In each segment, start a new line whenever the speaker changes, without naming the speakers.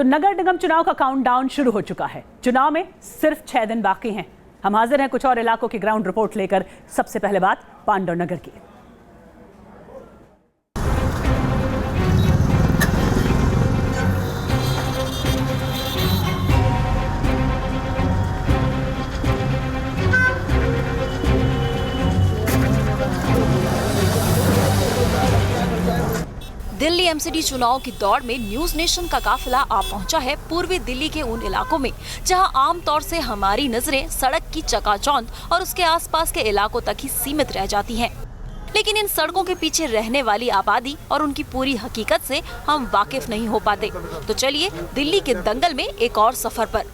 तो नगर निगम चुनाव का काउंटडाउन शुरू हो चुका है। चुनाव में सिर्फ 6 दिन बाकी हैं। हम हाजिर हैं कुछ और इलाकों की ग्राउंड रिपोर्ट लेकर। सबसे पहले बात पांडव नगर की।
दिल्ली एमसीडी चुनाव की दौड़ में न्यूज नेशन का काफिला आ पहुंचा है पूर्वी दिल्ली के उन इलाकों में जहां आमतौर से हमारी नजरें सड़क की चकाचौंध और उसके आसपास के इलाकों तक ही सीमित रह जाती हैं। लेकिन इन सड़कों के पीछे रहने वाली आबादी और उनकी पूरी हकीकत से हम वाकिफ नहीं हो पाते। तो चलिए दिल्ली के दंगल में एक और सफर पर।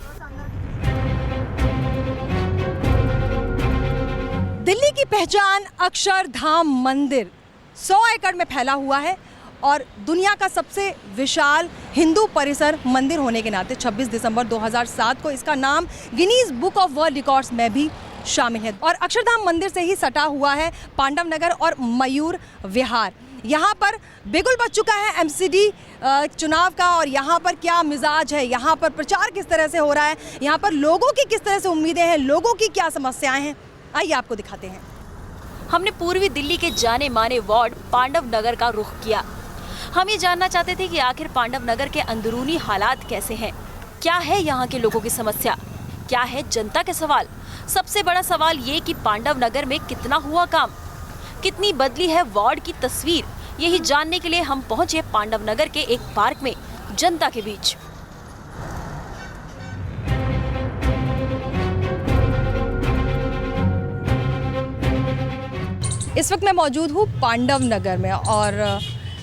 दिल्ली की पहचान अक्षरधाम मंदिर 100 एकड़ में फैला हुआ है और दुनिया का सबसे विशाल हिंदू परिसर मंदिर होने के नाते 26 दिसंबर 2007 को इसका नाम Guinness book of world records में भी शामिल है। और अक्षरधाम मंदिर से ही सटा हुआ है पांडव नगर और मयूर विहार। यहाँ पर बिगुल बज चुका है एमसीडी चुनाव का और यहाँ पर क्या मिजाज है, यहाँ पर प्रचार किस तरह से हो रहा है, यहाँ पर लोगों की किस तरह से उम्मीदें हैं, लोगों की क्या समस्याएं हैं, आइए आपको दिखाते हैं।
हमने पूर्वी दिल्ली के जाने माने वार्ड पांडव नगर का रुख किया। हम ये जानना चाहते थे कि आखिर पांडव नगर के अंदरूनी हालात कैसे हैं, क्या है यहाँ के लोगों की समस्या, क्या है जनता के सवाल। सबसे बड़ा सवाल ये कि पांडव नगर में कितना हुआ काम, कितनी बदली है वार्ड की तस्वीर। यही जानने के लिए हम पहुंचे पांडव नगर के एक पार्क में जनता के बीच।
इस वक्त मैं मौजूद हूँ पांडव नगर में और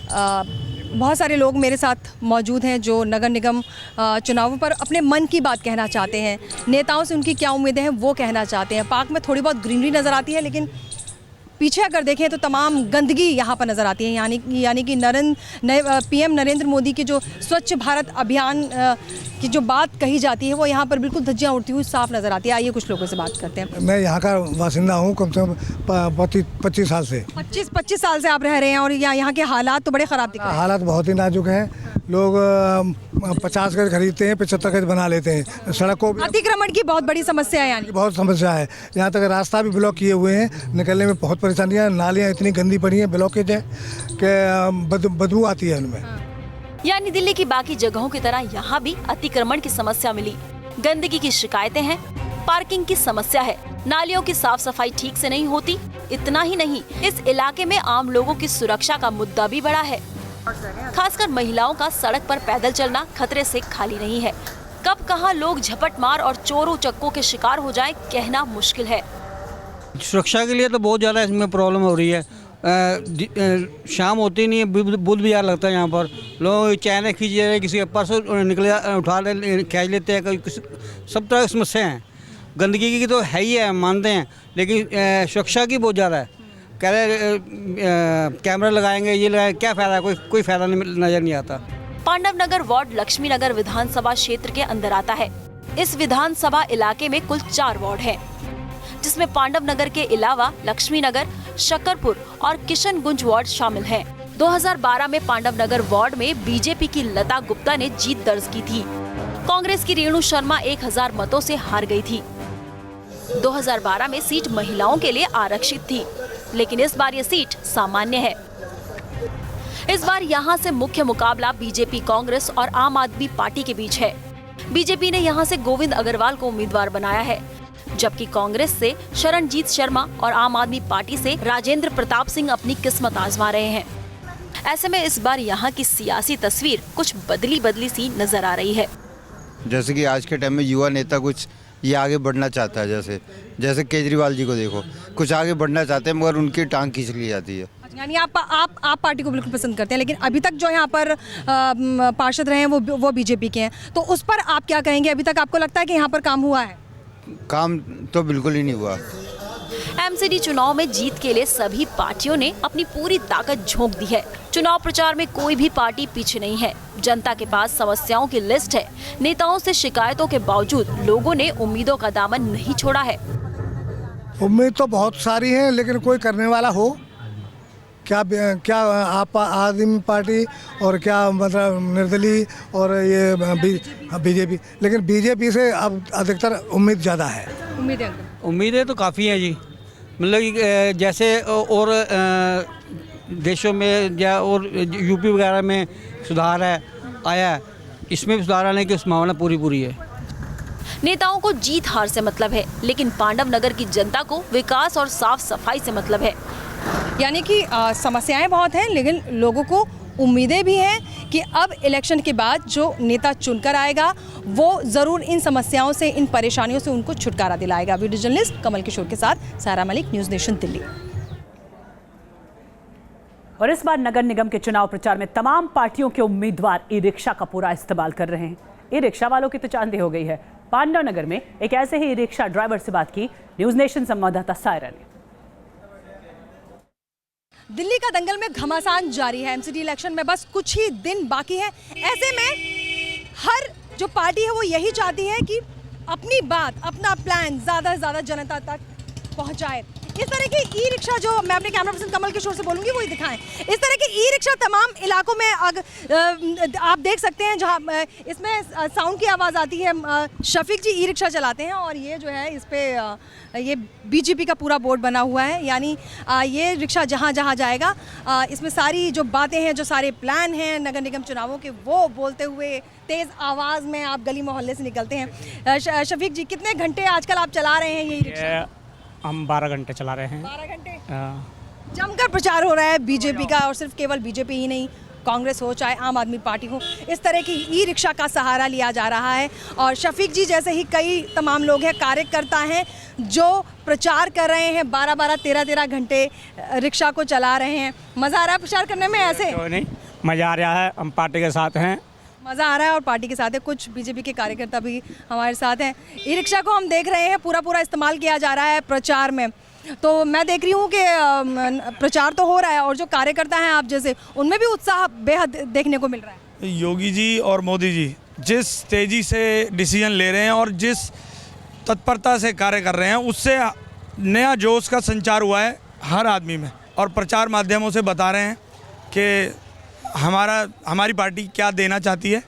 बहुत सारे लोग मेरे साथ मौजूद हैं जो नगर निगम चुनावों पर अपने मन की बात कहना चाहते हैं, नेताओं से उनकी क्या उम्मीदें हैं वो कहना चाहते हैं। पार्क में थोड़ी बहुत ग्रीनरी नज़र आती है लेकिन पीछे अगर देखें तो तमाम गंदगी यहाँ पर नज़र आती है। यानी कि पीएम नरेंद्र मोदी के जो स्वच्छ भारत अभियान की जो बात कही जाती है वो यहाँ पर बिल्कुल धज्जियाँ उड़ती हुई साफ नज़र आती है। आइए कुछ लोगों से बात करते हैं।
मैं यहाँ का बासिंदा हूँ, कम से कम 25 साल से।
25 साल से आप रह रहे हैं और यहाँ के हालात तो बड़े ख़राब दिख रहे हैं।
हालात बहुत ही नाजुक हैं। लोग 50 गज खरीदते हैं, 75 गज बना लेते हैं। सड़कों पर
अतिक्रमण की बहुत बड़ी समस्या है, यानी
बहुत समस्या है। यहाँ तक रास्ता भी ब्लॉक किए हुए हैं, निकलने में बहुत परेशानियाँ। नालियाँ इतनी गंदी पड़ी हैं, ब्लॉकेज है कि बदबू आती है उनमें।
यानी दिल्ली की बाकी जगहों की तरह यहाँ भी अतिक्रमण की समस्या मिली। गंदगी की शिकायतें हैं, पार्किंग की समस्या है, नालियों की साफ सफाई ठीक से नहीं होती। इतना ही नहीं, इस इलाके में आम लोगों की सुरक्षा का मुद्दा भी बड़ा है। खासकर महिलाओं का सड़क पर पैदल चलना खतरे से खाली नहीं है। कब कहां लोग झपट मार और चोरों चक्कों के शिकार हो जाएं, कहना मुश्किल है।
सुरक्षा के लिए तो बहुत ज़्यादा इसमें प्रॉब्लम हो रही है। शाम होती नहीं है, बुध बाजार लगता है यहाँ पर। लोग चैन खींच रहे हैं, किसी परसों निकले उठा ले खींच लेते हैं। सब तरह की समस्या हैं। गंदगी की तो है ही है, मानते हैं, लेकिन सुरक्षा की बहुत ज़्यादा है। कह रहे कैमरा लगाएंगे, ये लगाएंगे, क्या फ़ायदा है? कोई फ़ायदा नज़र नहीं आता।
पांडव नगर वार्ड लक्ष्मी नगर विधानसभा क्षेत्र के अंदर आता है। इस विधानसभा इलाके में कुल 4 वार्ड हैं, जिसमें पांडव नगर के अलावा लक्ष्मी नगर, शकरपुर और किशनगंज वार्ड शामिल हैं। 2012 में पांडव नगर वार्ड में बीजेपी की लता गुप्ता ने जीत दर्ज की थी। कांग्रेस की रेणु शर्मा 1000 मतों से हार गई थी। 2012 में सीट महिलाओं के लिए आरक्षित थी, लेकिन इस बार ये सीट सामान्य है। इस बार यहाँ से मुख्य मुकाबला बीजेपी, कांग्रेस और आम आदमी पार्टी के बीच है। बीजेपी ने यहाँ से गोविंद अग्रवाल को उम्मीदवार बनाया है, जबकि कांग्रेस से शरणजीत शर्मा और आम आदमी पार्टी से राजेंद्र प्रताप सिंह अपनी किस्मत आजमा रहे हैं। ऐसे में इस बार यहाँ की सियासी तस्वीर कुछ बदली सी नजर आ रही है।
जैसे कि आज के टाइम में युवा नेता कुछ ये आगे बढ़ना चाहता है, जैसे केजरीवाल जी को देखो, कुछ आगे बढ़ना चाहते हैं मगर उनकी टांग खींच ली जाती है।
यानी आप पार्टी को बिल्कुल पसंद करते हैं, लेकिन अभी तक जो यहाँ पर पार्षद रहे हैं वो बीजेपी के हैं, तो उस पर आप क्या कहेंगे? अभी तक आपको लगता है कि यहाँ पर काम हुआ है?
काम तो बिल्कुल ही नहीं हुआ।
एमसीडी चुनाव में जीत के लिए सभी पार्टियों ने अपनी पूरी ताकत झोंक दी है। चुनाव प्रचार में कोई भी पार्टी पीछे नहीं है। जनता के पास समस्याओं की लिस्ट है। नेताओं से शिकायतों के बावजूद लोगों ने उम्मीदों का दामन नहीं छोड़ा है।
उम्मीद तो बहुत सारी है, लेकिन कोई करने वाला हो क्या क्या आप आदमी पार्टी और क्या मतलब निर्दलीय और ये बीजेपी, लेकिन बीजेपी से अब अधिकतर उम्मीद ज़्यादा है।
उम्मीदें तो काफ़ी हैं जी, मतलब कि जैसे और देशों में या और यूपी वगैरह में सुधार आया है, इसमें भी सुधार आने की संभावना पूरी है।
नेताओं को जीत हार से मतलब है, लेकिन पांडव नगर की जनता को विकास और साफ सफाई से मतलब है।
यानी कि समस्याएं बहुत हैं, लेकिन लोगों को उम्मीदें भी हैं कि अब इलेक्शन के बाद जो नेता चुनकर आएगा वो ज़रूर इन समस्याओं से, इन परेशानियों से उनको छुटकारा दिलाएगा। वीडियो जर्नलिस्ट कमल किशोर के साथ सारा मलिक, न्यूज़ नेशन दिल्ली।
और इस बार नगर निगम के चुनाव प्रचार में तमाम पार्टियों के उम्मीदवार ई रिक्शा का पूरा इस्तेमाल कर रहे हैं। ई रिक्शा वालों की तो चांदी हो गई है। पांडव नगर में एक ऐसे ही ई रिक्शा ड्राइवर से बात की न्यूज़ नेशन संवाददाता सायरा ने।
दिल्ली का दंगल में घमासान जारी है। एमसीडी इलेक्शन में बस कुछ ही दिन बाकी है। ऐसे में हर जो पार्टी है वो यही चाहती है कि अपनी बात, अपना प्लान ज़्यादा से ज़्यादा जनता तक पहुंचाए। इस तरह के ई रिक्शा, जो मैं अपने कैमरा पर्सन कमल किशोर से बोलूँगी वही दिखाएं। इस तरह के ई रिक्शा तमाम इलाकों में आप देख सकते हैं, जहाँ इसमें साउंड की आवाज़ आती है। शफीक जी ई रिक्शा चलाते हैं और ये जो है इस पर ये बीजेपी का पूरा बोर्ड बना हुआ है। यानी ये रिक्शा जहाँ जहाँ जाएगा इसमें सारी जो बातें हैं, जो सारे प्लान हैं नगर निगम चुनावों के, वो बोलते हुए तेज़ आवाज़ में आप गली मोहल्ले से निकलते हैं। शफीक जी, कितने घंटे आजकल आप चला रहे हैं ये रिक्शा?
हम 12 घंटे चला रहे हैं।
12 घंटे जमकर प्रचार हो रहा है बीजेपी का, और सिर्फ केवल बीजेपी ही नहीं, कांग्रेस हो चाहे आम आदमी पार्टी हो, इस तरह की ई रिक्शा का सहारा लिया जा रहा है। और शफीक जी जैसे ही कई तमाम लोग हैं, कार्यकर्ता हैं, जो प्रचार कर रहे हैं, 12-12, 13-13 घंटे रिक्शा को चला रहे हैं। मज़ा आ रहा है प्रचार करने में? ऐसे
तो नहीं, मज़ा आ रहा है, हम पार्टी के साथ हैं।
मज़ा आ रहा है और पार्टी के साथ है। कुछ बीजेपी के कार्यकर्ता भी हमारे साथ हैं। ई रिक्शा को हम देख रहे हैं पूरा इस्तेमाल किया जा रहा है प्रचार में। तो मैं देख रही हूँ कि प्रचार तो हो रहा है और जो कार्यकर्ता हैं आप जैसे, उनमें भी उत्साह बेहद देखने को मिल रहा है।
योगी जी और मोदी जी जिस तेज़ी से डिसीजन ले रहे हैं और जिस तत्परता से कार्य कर रहे हैं, उससे नया जोश का संचार हुआ है हर आदमी में। और प्रचार माध्यमों से बता रहे हैं कि हमारी पार्टी क्या देना चाहती है,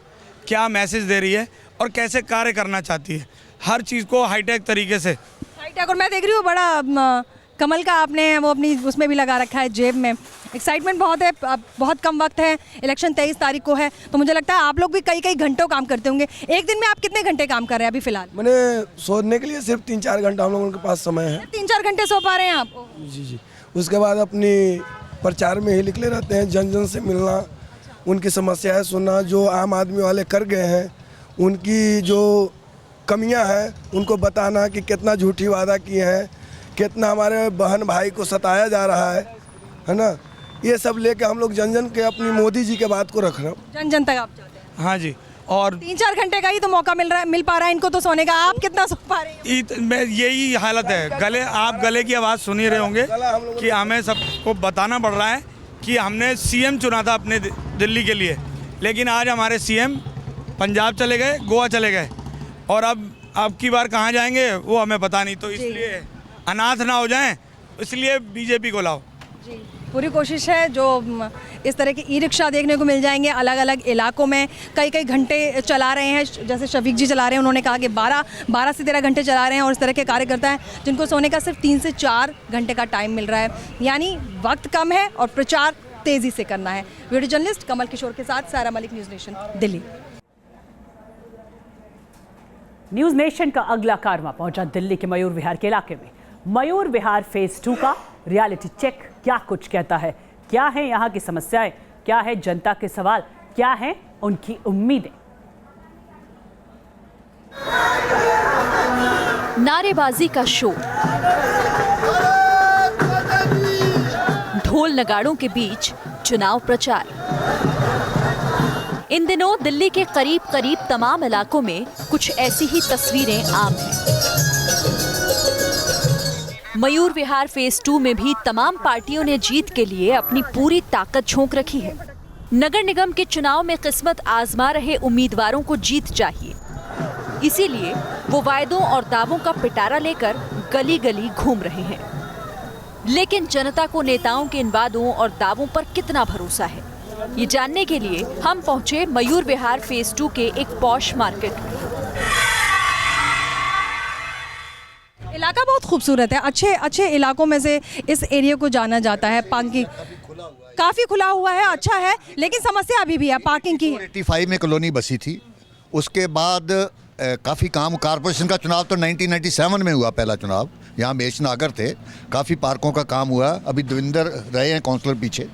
क्या मैसेज दे रही है और कैसे कार्य करना चाहती है, हर चीज़ को हाईटेक तरीके से।
हाईटेक, और मैं देख रही हूँ बड़ा कमल का आपने वो अपनी उसमें भी लगा रखा है जेब में। एक्साइटमेंट बहुत है, बहुत कम वक्त है, इलेक्शन 23 तारीख को है, तो मुझे लगता है आप लोग भी कई घंटों काम करते होंगे। एक दिन में आप कितने घंटे काम कर रहे हैं अभी फिलहाल?
मैंने सोने के लिए सिर्फ 3-4 घंटा हम लोगों के पास समय है।
3-4 घंटे सो पा रहे हैं आप?
जी। उसके बाद अपनी प्रचार में ही निकले रहते हैं, जन से मिलना, उनकी समस्याएं सुनना, जो आम आदमी वाले कर गए हैं उनकी जो कमियां हैं उनको बताना कि कितना झूठी वादा किए हैं, कितना हमारे बहन भाई को सताया जा रहा है ना। ये सब लेके हम लोग जन के अपनी मोदी जी के बात को रख रहे हैं।
जन तक आप चाहते हैं?
हाँ जी। और
3-4 घंटे का ही तो मौका मिल पा रहा है इनको तो सोने का। आप कितना सो पा रहे हैं?
यही हालत है। आप गले की आवाज़ सुन ही रहे होंगे कि हमें सबको बताना पड़ रहा है कि हमने सीएम चुना था अपने दिल्ली के लिए, लेकिन आज हमारे सीएम पंजाब चले गए, गोवा चले गए, और अब की बार कहाँ जाएंगे वो हमें पता नहीं। तो इसलिए अनाथ ना हो जाएं, इसलिए बीजेपी को लाओ।
जी, पूरी कोशिश है। जो इस तरह के ई रिक्शा देखने को मिल जाएंगे अलग अलग इलाकों में, कई घंटे चला रहे हैं। जैसे शफीक जी चला रहे हैं, उन्होंने कहा कि 12 से 13 घंटे चला रहे हैं। और इस तरह के कार्यकर्ता हैं जिनको सोने का सिर्फ 3 से 4 घंटे का टाइम मिल रहा है। यानी वक्त कम है और प्रचार तेज़ी से करना है। वीडियो जर्नलिस्ट कमल किशोर के साथ सारा Malik, news nation Delhi.
News nation का अगला कारवां पहुंचा दिल्ली के मयूर विहार के इलाके में। मयूर विहार फेज 2 का रियलिटी चेक क्या कुछ कहता है, क्या है यहाँ की समस्याएं, क्या है जनता के सवाल, क्या है उनकी उम्मीदें।
नारेबाजी का शो, ढोल नगाड़ों के बीच चुनाव प्रचार। इन दिनों दिल्ली के करीब तमाम इलाकों में कुछ ऐसी ही तस्वीरें आम हैं। मयूर विहार फेज 2 में भी तमाम पार्टियों ने जीत के लिए अपनी पूरी ताकत झोंक रखी है। नगर निगम के चुनाव में किस्मत आजमा रहे उम्मीदवारों को जीत चाहिए, इसीलिए वो वायदों और दावों का पिटारा लेकर गली गली घूम रहे हैं। लेकिन जनता को नेताओं के इन वादों और दावों पर कितना भरोसा है, ये जानने के लिए हम पहुंचे मयूर विहार फेज 2 के एक पॉश मार्केट में।
इलाका बहुत खूबसूरत है, अच्छे इलाकों में से इस एरिया को जाना जाता है। पार्किंग काफ़ी खुला हुआ है, अच्छा है, लेकिन समस्या अभी भी है पार्किंग की।
85 में कॉलोनी बसी थी, उसके बाद काफ़ी काम, कॉरपोरेशन का चुनाव तो 1997 में हुआ, पहला चुनाव यहाँ मेष नागर थे, काफ़ी पार्कों का काम हुआ। अभी देवेंद्र रहे हैं काउंसलर पीछे,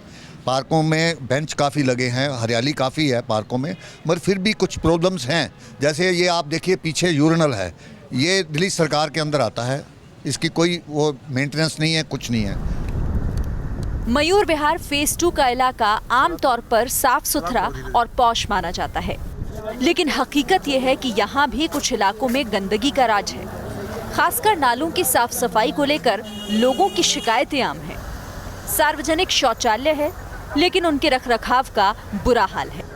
पार्कों में बेंच काफ़ी लगे हैं, हरियाली काफ़ी है पार्कों में, मगर फिर भी कुछ प्रॉब्लम्स हैं। जैसे ये आप देखिए पीछे यूरिनल है, ये दिल्ली सरकार के अंदर आता है, इसकी कोई वो मेंटेनेंस नहीं है, कुछ नहीं है।
मयूर विहार फेज 2 का इलाका आमतौर पर साफ सुथरा और पॉश माना जाता है, लेकिन हकीकत यह है कि यहाँ भी कुछ इलाकों में गंदगी का राज है। खासकर नालों की साफ सफाई को लेकर लोगों की शिकायतें आम हैं। सार्वजनिक शौचालय है, लेकिन उनके रखरखाव का बुरा हाल है।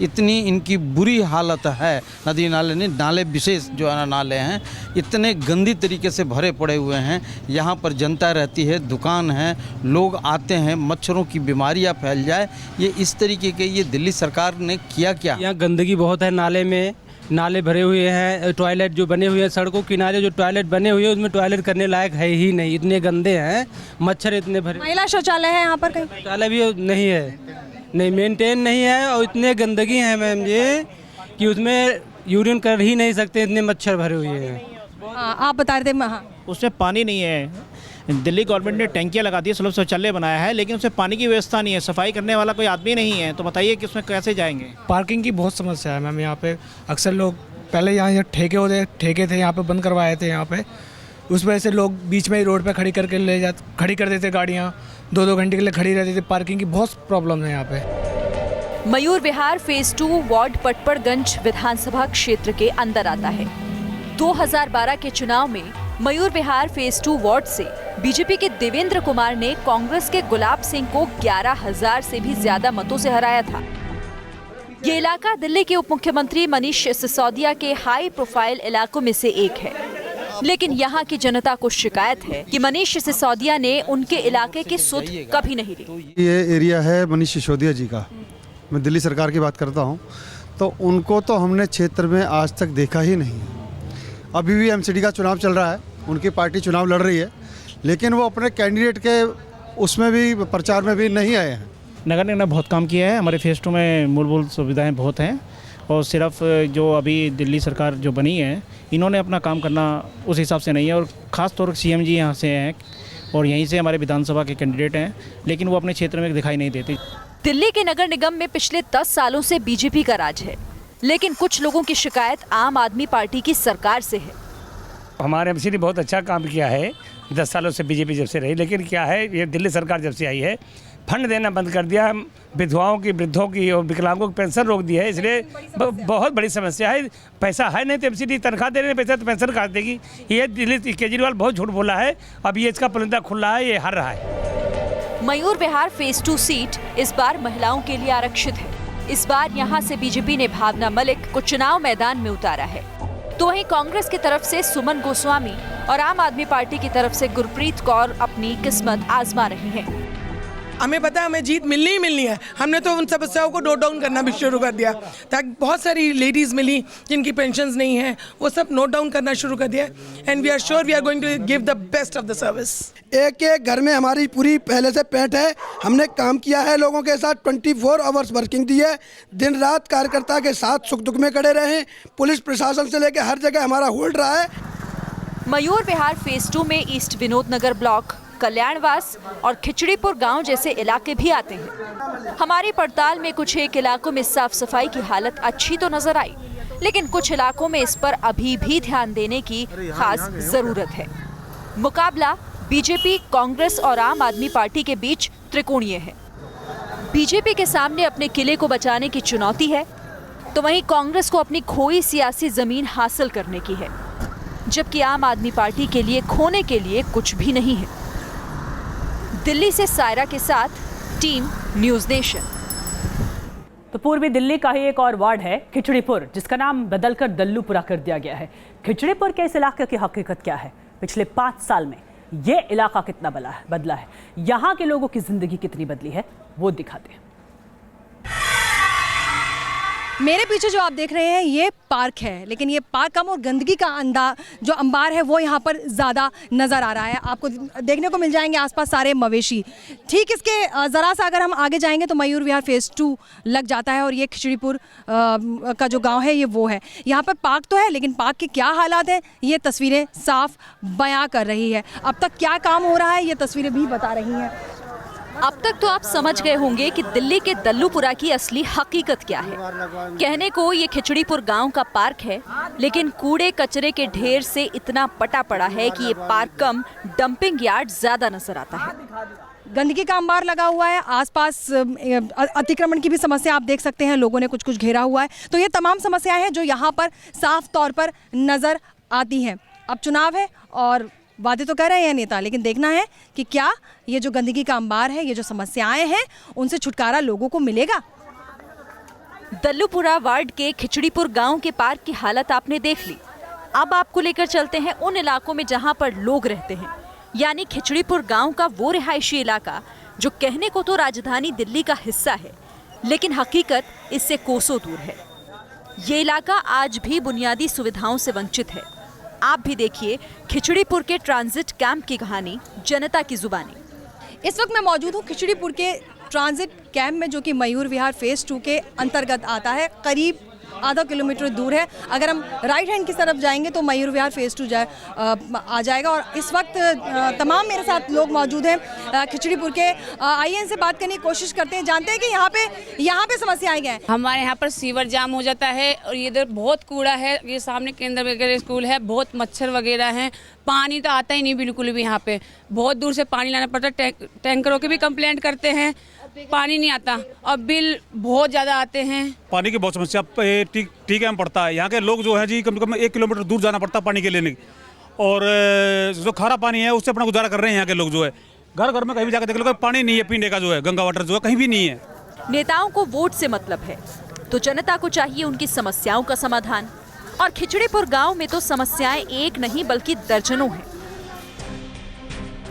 इतनी इनकी बुरी हालत है, नदी नाले नहीं, नाले विशेष जो है नाले हैं इतने गंदी तरीके से भरे पड़े हुए हैं। यहाँ पर जनता रहती है, दुकान है, लोग आते हैं, मच्छरों की बीमारियाँ फैल जाए, ये इस तरीके के ये दिल्ली सरकार ने किया क्या?
यहाँ गंदगी बहुत है, नाले में नाले भरे हुए हैं, टॉयलेट जो बने हुए हैं, सड़कों किनारे जो टॉयलेट बने हुए हैं उसमें टॉयलेट करने लायक है ही नहीं, इतने गंदे हैं, मच्छर इतने भरे।
महिला शौचालय है यहाँ पर कहीं?
शौचालय भी नहीं है, नहीं मेंटेन नहीं है, और इतने गंदगी है मैम जी कि उसमें यूरिन कर ही नहीं सकते, इतने मच्छर भरे हुए हैं।
हाँ, आप बता रहे थे। हाँ,
उसमें पानी नहीं है। दिल्ली गवर्नमेंट ने टैंकियाँ लगा दी, सुलभ शौचालय बनाया है, लेकिन उसमें पानी की व्यवस्था नहीं है, सफाई करने वाला कोई आदमी नहीं है, तो बताइए कि उसमें कैसे जाएंगे?
पार्किंग की बहुत समस्या है मैम। यहाँ पे अक्सर लोग पहले यहाँ ठेके थे, यहाँ पे बंद करवाए थे, यहाँ पे उस वजह से लोग बीच में ही रोड पे खड़ी कर देते गाड़ियाँ, 2-2 घंटे के लिए खड़ी रहती थी। पार्किंग की बहुत प्रॉब्लम है यहाँ पे।
मयूर विहार फेज 2 वार्ड पटपड़गंज विधानसभा क्षेत्र के अंदर आता है। 2012 के चुनाव में मयूर विहार फेज 2 वार्ड से बीजेपी के देवेंद्र कुमार ने कांग्रेस के गुलाब सिंह को 11,000 से भी ज्यादा मतों से हराया था। ये इलाका दिल्ली के उप मुख्यमंत्री मनीष सिसोदिया के हाई प्रोफाइल इलाकों में से एक है, लेकिन यहाँ की जनता को शिकायत है कि मनीष सिसोदिया ने उनके इलाके की सुध कभी नहीं ली।
ये एरिया है मनीष सिसोदिया जी का, मैं दिल्ली सरकार की बात करता हूँ, तो उनको तो हमने क्षेत्र में आज तक देखा ही नहीं। अभी भी एमसीडी का चुनाव चल रहा है, उनकी पार्टी चुनाव लड़ रही है, लेकिन वो अपने कैंडिडेट के उसमें भी प्रचार में भी नहीं आए हैं।
नगर निगम ने बहुत काम किया है, हमारे फेज 2 में मूलभूत सुविधाएं बहुत हैं, और सिर्फ जो अभी दिल्ली सरकार जो बनी है इन्होंने अपना काम करना उस हिसाब से नहीं है, और ख़ास तौर पर सीएम जी यहाँ से हैं और यहीं से हमारे विधानसभा के कैंडिडेट हैं, लेकिन वो अपने क्षेत्र में दिखाई नहीं देते।
दिल्ली के नगर निगम में पिछले 10 सालों से बीजेपी का राज है, लेकिन कुछ लोगों की शिकायत आम आदमी पार्टी की सरकार से है।
हमारे एमसी ने बहुत अच्छा काम किया है 10 सालों से, बीजेपी जब से रही, लेकिन क्या है ये दिल्ली सरकार जब से आई है फंड देना बंद कर दिया, विधवाओं की, वृद्धों की और विकलांगों की पेंशन रोक दी है, इसलिए बहुत बड़ी समस्या है। पैसा है नहीं तो एमसीडी तनख्वाह दे रहे हैं, पैसा तो पेंशन काट देगी। ये दिल्ली केजरीवाल बहुत झूठ बोला है, अब ये इसका पुलिंदा खुला है, ये हार रहा है।
मयूर विहार फेज 2 सीट इस बार महिलाओं के लिए आरक्षित है। इस बार यहाँ से बीजेपी ने भावना मलिक को चुनाव मैदान में उतारा है, तो वहीं कांग्रेस की तरफ से सुमन गोस्वामी और आम आदमी पार्टी की तरफ से गुरप्रीत कौर अपनी किस्मत आजमा रही हैं।
हमें पता है हमें जीत मिलनी ही मिलनी है। हमने तो उन समस्याओं को नोट डाउन करना भी शुरू कर दिया, ताकि बहुत सारी लेडीज़ मिली जिनकी पेंशन्स नहीं है, वो सब नोट डाउन करना शुरू कर दिया, and we are sure we are going to give the best of the service.
एक एक घर में हमारी पूरी पहले से पैठ है, हमने काम किया है, लोगों के साथ 24 आवर्स वर्किंग दी है, दिन रात कार्यकर्ता के साथ सुख दुख में खड़े रहे, पुलिस प्रशासन से लेकर हर जगह हमारा होल्ड रहा है।
मयूर विहार फेज 2 में ईस्ट विनोद नगर ब्लॉक, कल्याणवास और खिचड़ीपुर गांव जैसे इलाके भी आते हैं। हमारी पड़ताल में कुछ एक इलाकों में साफ सफाई की हालत अच्छी तो नजर आई, लेकिन कुछ इलाकों में इस पर अभी भी ध्यान देने की खास जरूरत है। मुकाबला बीजेपी, कांग्रेस और आम आदमी पार्टी के बीच त्रिकोणीय है। बीजेपी के सामने अपने किले को बचाने की चुनौती है, तो वहीं कांग्रेस को अपनी खोई सियासी जमीन हासिल करने की है, जबकि आम आदमी पार्टी के लिए खोने के लिए कुछ भी नहीं है। दिल्ली से सायरा के साथ टीम न्यूज़ नेशन।
तो पूर्वी दिल्ली का ही एक और वार्ड है खिचड़ीपुर, जिसका नाम बदलकर दल्लूपुरा कर दिया गया है। खिचड़ीपुर के इस इलाके की हकीकत क्या है? पिछले 5 साल में ये इलाका कितना बदला है, यहाँ के लोगों की जिंदगी कितनी बदली है, वो दिखाते हैं।
मेरे पीछे जो आप देख रहे हैं ये पार्क है, लेकिन ये पार्क कम और गंदगी का जो अंबार है वो यहाँ पर ज़्यादा नज़र आ रहा है। आपको देखने को मिल जाएंगे आसपास सारे मवेशी। ठीक इसके ज़रा सा अगर हम आगे जाएंगे तो मयूर विहार फेज़ 2 लग जाता है और ये खिचड़ीपुर का जो गांव है ये वो है। यहाँ पर पार्क तो है, लेकिन पार्क के क्या हालात हैं ये तस्वीरें साफ बयां कर रही है। अब तक क्या काम हो रहा है ये तस्वीरें भी बता रही हैं।
अब तक तो आप समझ गए होंगे कि दिल्ली के दल्लूपुरा की असली हकीकत क्या है। कहने को ये खिचड़ीपुर गांव का पार्क है, लेकिन कूड़े कचरे के ढेर से इतना पटा पड़ा है कि ये पार्क कम डंपिंग यार्ड ज्यादा नजर आता है।
गंदगी का अंबार लगा हुआ है, आसपास अतिक्रमण की भी समस्या आप देख सकते हैं, लोगों ने कुछ कुछ घेरा हुआ है। तो ये तमाम समस्याएं हैं जो यहाँ पर साफ तौर पर नजर आती हैं। अब चुनाव है और वादे तो कर रहे हैं नेता, लेकिन देखना है कि क्या ये जो गंदगी का अंबार है, ये जो समस्याएं हैं, उनसे छुटकारा लोगों को मिलेगा।
दल्लूपुरा वार्ड के खिचड़ीपुर गांव के पार्क की हालत आपने देख ली। अब आपको लेकर चलते हैं उन इलाकों में जहां पर लोग रहते हैं, यानी खिचड़ीपुर गांव का वो रिहायशी इलाका जो कहने को तो राजधानी दिल्ली का हिस्सा है, लेकिन हकीकत इससे कोसों दूर है। ये इलाका आज भी बुनियादी सुविधाओं से वंचित है। आप भी देखिए खिचड़ीपुर के ट्रांजिट कैंप की कहानी जनता की जुबानी।
इस वक्त मैं मौजूद हूँ खिचड़ीपुर के ट्रांजिट कैंप में, जो कि मयूर विहार फेज़ 2 के अंतर्गत आता है। करीब आधा किलोमीटर दूर है। अगर हम राइट हैंड की तरफ जाएंगे तो मयूर विहार फेज़ 2 आ जाएगा। और इस वक्त तमाम मेरे साथ लोग मौजूद हैं खिचड़ीपुर के। आइए इनसे बात करने की कोशिश करते हैं, जानते हैं कि यहाँ पे समस्याएं क्या हैं।
हमारे यहाँ पर सीवर जाम हो जाता है और इधर बहुत कूड़ा है। ये सामने केंद्र वगैरह स्कूल है, बहुत मच्छर वगैरह हैं। पानी तो आता ही नहीं बिल्कुल भी। यहाँ पे बहुत दूर से पानी लाना पड़ता है। टैंकरों की भी कंप्लेंट करते हैं, पानी नहीं आता और बिल बहुत ज़्यादा आते हैं।
पानी की बहुत समस्या ठीक है पड़ता है। यहाँ के लोग जो है जी कम से कम 1 किलोमीटर दूर जाना पड़ता है पानी के लेने, और जो खारा पानी है उससे अपना गुजारा कर रहे हैं। यहाँ के लोग जो है घर घर में कहीं भी जाकर देख लो पानी नहीं है पीने का, जो है गंगा वाटर जो है कहीं भी नहीं है।
नेताओं को वोट से मतलब है तो जनता को चाहिए उनकी समस्याओं का समाधान। और खिचड़ीपुर गांव में तो समस्याएं एक नहीं बल्कि दर्जनों हैं।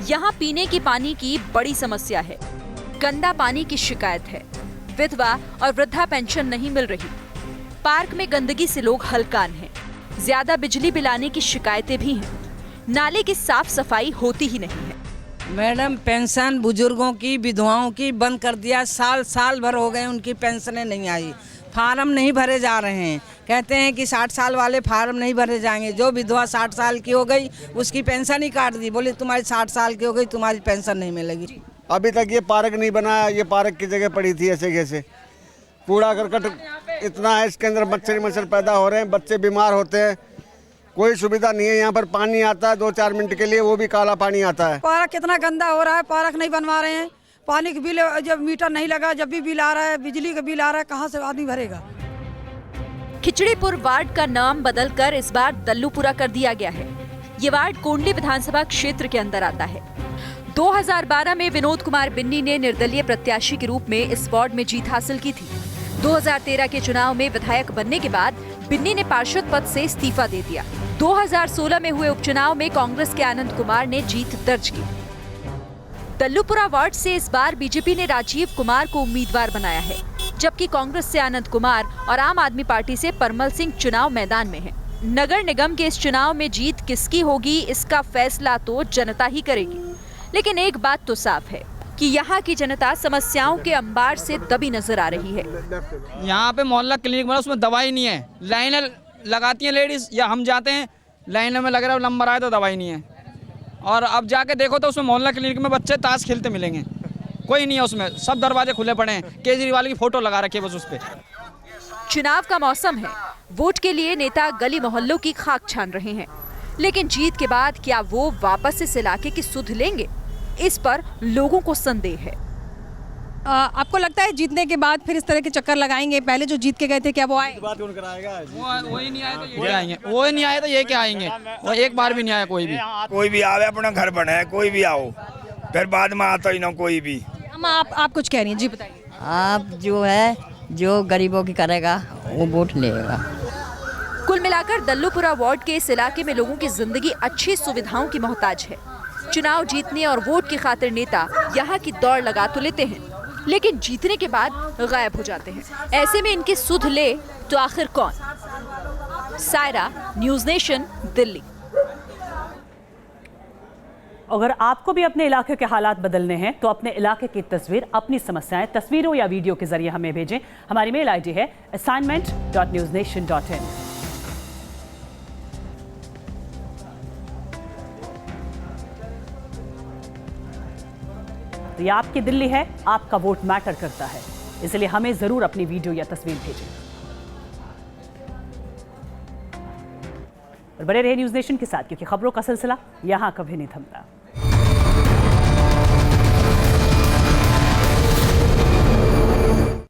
यहाँ पीने की पानी की बड़ी समस्या है, गंदा पानी की शिकायत है, विधवा और वृद्धा पेंशन नहीं मिल रही, पार्क में गंदगी से लोग हलकान हैं, ज्यादा बिजली बिल आने की शिकायतें भी हैं, नाले की साफ सफाई होती ही नहीं है।
मैडम पेंशन बुजुर्गों की विधवाओं की बंद कर दिया। साल भर हो गए उनकी पेंशनें नहीं आई, फार्म नहीं भरे जा रहे हैं। कहते हैं कि 60 साल वाले फार्म नहीं भरे जाएंगे। जो विधवा 60 साल की हो गई उसकी पेंशन ही काट दी, बोले तुम्हारी 60 साल की हो गई तुम्हारी पेंशन नहीं मिलेगी।
अभी तक ये पार्क नहीं बना, ये पार्क की जगह पड़ी थी ऐसे कैसे। कूड़ा करकट इतना है, इसके अंदर मच्छर पैदा हो रहे हैं, बच्चे बीमार होते हैं। कोई सुविधा नहीं है। यहाँ पर पानी आता है 2-4 मिनट के लिए, वो भी काला पानी आता है।
पार्क कितना गंदा हो रहा है, पार्क नहीं बनवा रहे हैं। पानी का बिल जब मीटर नहीं लगा, जब भी बिल आ रहा है, बिजली का बिल आ रहा है, कहाँ से आदमी भरेगा।
खिचड़ीपुर वार्ड का नाम बदलकर इस बार दल्लूपुरा कर दिया गया है। ये वार्ड कोंडली विधानसभा क्षेत्र के अंदर आता है। 2012 में विनोद कुमार बिन्नी ने निर्दलीय प्रत्याशी के रूप में इस वार्ड में जीत हासिल की थी। 2013 के चुनाव में विधायक बनने के बाद बिन्नी ने पार्षद पद से इस्तीफा दे दिया। 2016 में हुए उपचुनाव में कांग्रेस के आनंद कुमार ने जीत दर्ज की। दल्लूपुरा वार्ड से इस बार बीजेपी ने राजीव कुमार को उम्मीदवार बनाया है, जबकि कांग्रेस से आनंद कुमार और आम आदमी पार्टी से परमल सिंह चुनाव मैदान में हैं। नगर निगम के इस चुनाव में जीत किसकी होगी इसका फैसला तो जनता ही करेगी। लेकिन एक बात तो साफ है कि यहाँ की जनता समस्याओं के अंबार से दबी नजर आ रही है।
यहाँ पे मोहल्ला क्लिनिक बना, उसमें दवाई नहीं है। लाइनें लगाती हैं लेडीज, या हम जाते हैं लाइनों में लग रहा है नंबर आए तो दवाई नहीं है। और अब जाके देखो तो उसमें मोहल्ला क्लिनिक में बच्चे ताश खेलते मिलेंगे, कोई नहीं है उसमें, सब दरवाजे खुले पड़े हैं। केजरीवाल की फोटो लगा रखी है बस उस पे।
चुनाव का मौसम है, वोट के लिए नेता गली मोहल्लों की खाक छान रहे हैं, लेकिन जीत के बाद क्या वो वापस इस इलाके की सुध लेंगे, इस पर लोगों को संदेह है।
आपको लगता है जीतने के बाद फिर इस तरह के चक्कर लगाएंगे? पहले जो जीत के गए थे क्या वो आए?
वही नहीं आए तो ये क्या आएंगे, वो नहीं आए तो ये क्या आएंगे। वो एक बार भी नहीं आया कोई भी
आवे, अपना घर बना है, कोई भी आओ, फिर बाद में आता ही ना कोई भी।
आप कुछ कह रही हैं जी, बताइए।
आप जो है जो गरीबों की करेगा वो वोट लेगा।
कुल मिलाकर दल्लूपुरा वार्ड के इस इलाके में लोगों की जिंदगी अच्छी सुविधाओं की मोहताज है,
चुनाव जीतने और वोट की खातिर नेता यहाँ की दौड़ लगा तो लेते हैं, लेकिन जीतने के बाद गायब हो जाते हैं। ऐसे में इनकी सुध ले तो आखिर कौन? Saira, news nation, Delhi.
अगर आपको भी अपने इलाके के हालात बदलने हैं तो अपने इलाके की तस्वीर, अपनी समस्याएं तस्वीरों या वीडियो के जरिए हमें भेजें। हमारी मेल आईडी है assignment.newsnation.in। तो ये आपकी दिल्ली है, आपका वोट मैटर करता है, इसलिए हमें जरूर अपनी वीडियो या तस्वीर भेजें। और बने रहे न्यूज़ नेशन के साथ, क्योंकि खबरों का सिलसिला यहां कभी नहीं थमता।